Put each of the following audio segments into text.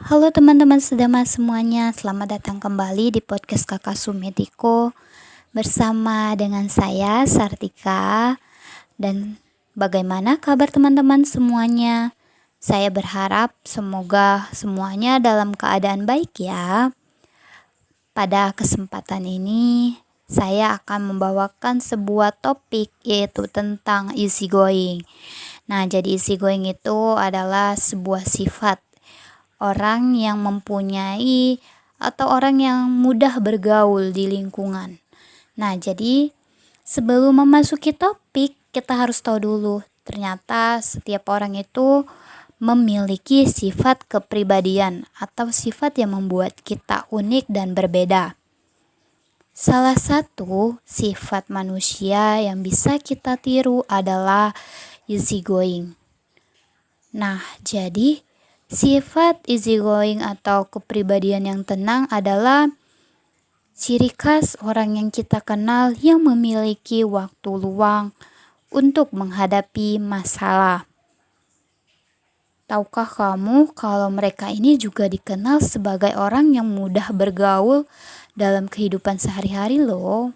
Halo teman-teman Sedama semuanya, selamat datang kembali di podcast Kakak Sumediko bersama dengan saya Sartika. Dan bagaimana kabar teman-teman semuanya? Saya berharap semoga semuanya dalam keadaan baik ya. Pada kesempatan ini saya akan membawakan sebuah topik yaitu tentang easy going. Nah, jadi easy going itu adalah sebuah sifat orang yang mempunyai atau orang yang mudah bergaul di lingkungan. Nah, jadi sebelum memasuki topik, kita harus tahu dulu, ternyata setiap orang itu memiliki sifat kepribadian atau sifat yang membuat kita unik dan berbeda. Salah satu sifat manusia yang bisa kita tiru adalah easy going. Nah, jadi sifat easygoing atau kepribadian yang tenang adalah ciri khas orang yang kita kenal yang memiliki waktu luang untuk menghadapi masalah. Tahukah kamu kalau mereka ini juga dikenal sebagai orang yang mudah bergaul dalam kehidupan sehari-hari loh.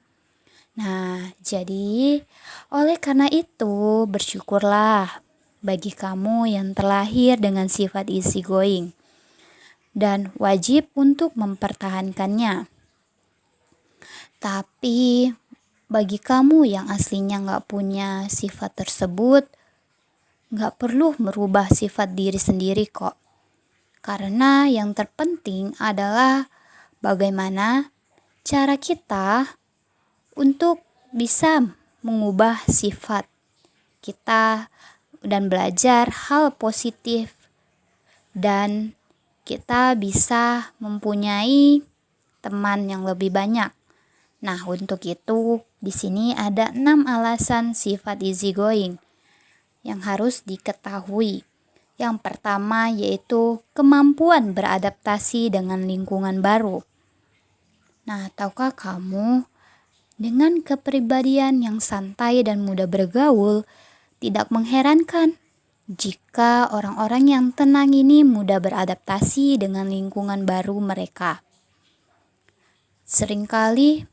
Nah, jadi oleh karena itu bersyukurlah bagi kamu yang terlahir dengan sifat easygoing dan wajib untuk mempertahankannya. Tapi bagi kamu yang aslinya nggak punya sifat tersebut, nggak perlu merubah sifat diri sendiri kok. Karena yang terpenting adalah bagaimana cara kita untuk bisa mengubah sifat kita dan belajar hal positif, dan kita bisa mempunyai teman yang lebih banyak. Nah, untuk itu di sini ada 6 alasan sifat easygoing yang harus diketahui. Yang pertama yaitu kemampuan beradaptasi dengan lingkungan baru. Nah, tahukah kamu, dengan kepribadian yang santai dan mudah bergaul, tidak mengherankan jika orang-orang yang tenang ini mudah beradaptasi dengan lingkungan baru mereka. Seringkali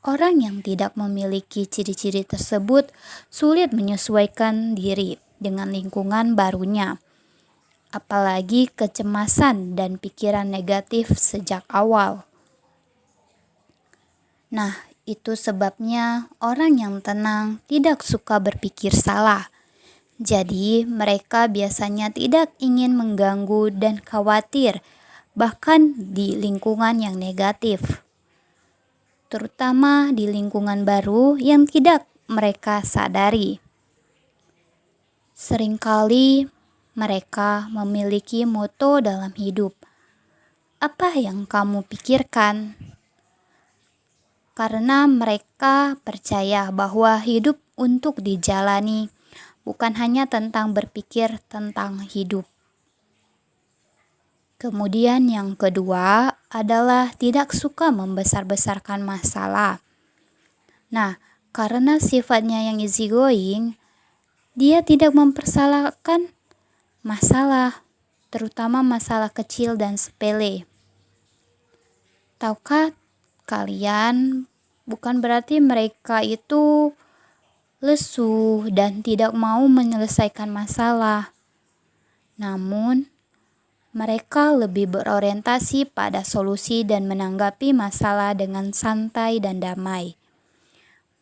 orang yang tidak memiliki ciri-ciri tersebut sulit menyesuaikan diri dengan lingkungan barunya, apalagi kecemasan dan pikiran negatif sejak awal. Nah, itu sebabnya orang yang tenang tidak suka berpikir salah. Jadi, mereka biasanya tidak ingin mengganggu dan khawatir, bahkan di lingkungan yang negatif, terutama di lingkungan baru yang tidak mereka sadari. Seringkali mereka memiliki moto dalam hidup. Apa yang kamu pikirkan? Karena mereka percaya bahwa hidup untuk dijalani bukan hanya tentang berpikir tentang hidup. Kemudian yang kedua adalah tidak suka membesar-besarkan masalah. Nah, karena sifatnya yang easygoing, dia tidak mempersalahkan masalah, terutama masalah kecil dan sepele. Tahukah kalian, bukan berarti mereka itu lesu dan tidak mau menyelesaikan masalah. Namun, mereka lebih berorientasi pada solusi dan menanggapi masalah dengan santai dan damai.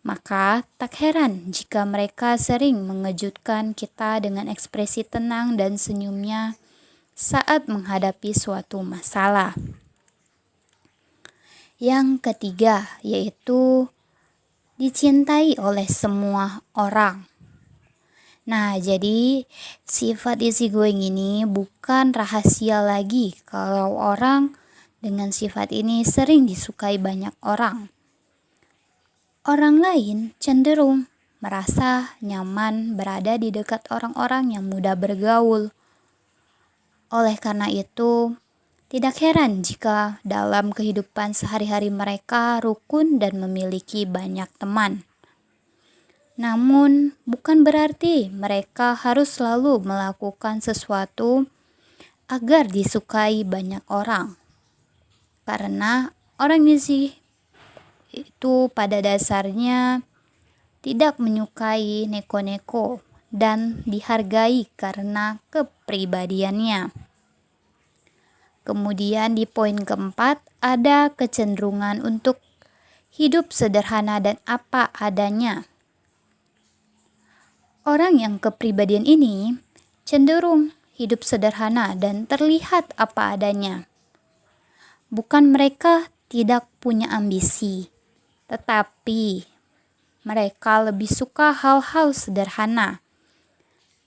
Maka, tak heran jika mereka sering mengejutkan kita dengan ekspresi tenang dan senyumnya saat menghadapi suatu masalah. Yang ketiga yaitu dicintai oleh semua orang. Nah, jadi sifat easygoing ini bukan rahasia lagi kalau orang dengan sifat ini sering disukai banyak orang. Orang lain cenderung merasa nyaman berada di dekat orang-orang yang mudah bergaul. Oleh karena itu, tidak heran jika dalam kehidupan sehari-hari mereka rukun dan memiliki banyak teman. Namun, bukan berarti mereka harus selalu melakukan sesuatu agar disukai banyak orang. Karena orang itu pada dasarnya tidak menyukai neko-neko dan dihargai karena kepribadiannya. Kemudian di poin keempat ada kecenderungan untuk hidup sederhana dan apa adanya. Orang yang kepribadian ini cenderung hidup sederhana dan terlihat apa adanya. Bukan mereka tidak punya ambisi, tetapi mereka lebih suka hal-hal sederhana.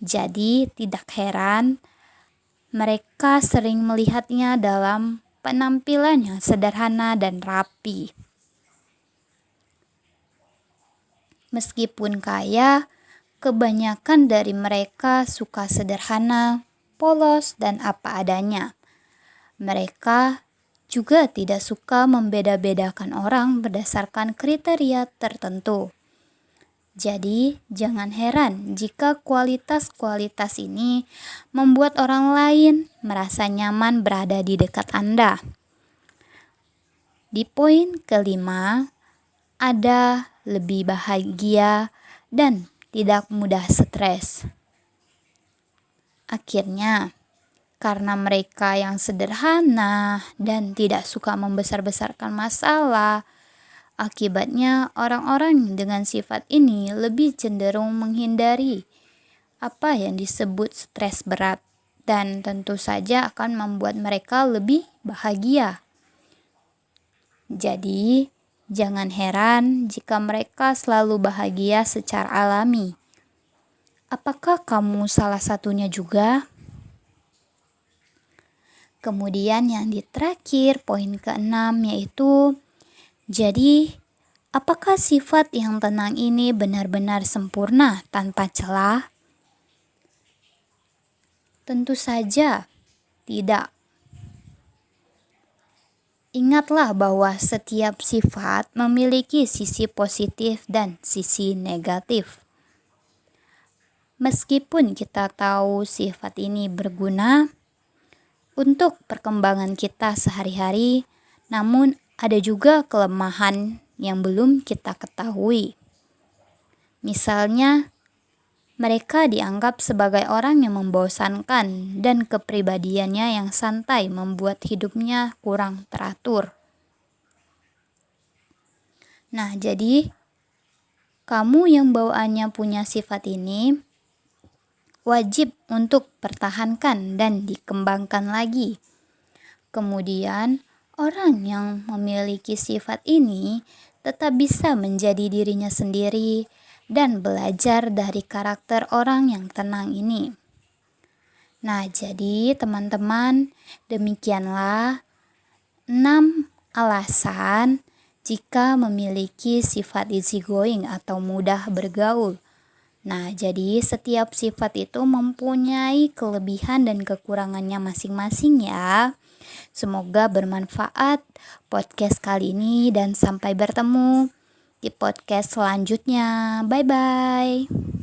Jadi tidak heran mereka sering melihatnya dalam penampilan yang sederhana dan rapi. Meskipun kaya, kebanyakan dari mereka suka sederhana, polos, dan apa adanya. Mereka juga tidak suka membeda-bedakan orang berdasarkan kriteria tertentu. Jadi, jangan heran jika kualitas-kualitas ini membuat orang lain merasa nyaman berada di dekat Anda. Di poin kelima, ada lebih bahagia dan tidak mudah stres. Akhirnya, karena mereka yang sederhana dan tidak suka membesar-besarkan masalah, akibatnya orang-orang dengan sifat ini lebih cenderung menghindari apa yang disebut stres berat dan tentu saja akan membuat mereka lebih bahagia. Jadi, jangan heran jika mereka selalu bahagia secara alami. Apakah kamu salah satunya juga? Kemudian yang di terakhir, poin ke-6 yaitu, jadi apakah sifat yang tenang ini benar-benar sempurna tanpa celah? Tentu saja tidak. Ingatlah bahwa setiap sifat memiliki sisi positif dan sisi negatif. Meskipun kita tahu sifat ini berguna untuk perkembangan kita sehari-hari, namun ada juga kelemahan yang belum kita ketahui. Misalnya, mereka dianggap sebagai orang yang membosankan dan kepribadiannya yang santai membuat hidupnya kurang teratur. Nah, jadi kamu yang bawaannya punya sifat ini wajib untuk pertahankan dan dikembangkan lagi. Kemudian, orang yang memiliki sifat ini tetap bisa menjadi dirinya sendiri dan belajar dari karakter orang yang tenang ini. Nah, jadi teman-teman, demikianlah 6 alasan jika memiliki sifat easygoing atau mudah bergaul. Nah, jadi setiap sifat itu mempunyai kelebihan dan kekurangannya masing-masing ya. Semoga bermanfaat podcast kali ini dan sampai bertemu di podcast selanjutnya. Bye-bye.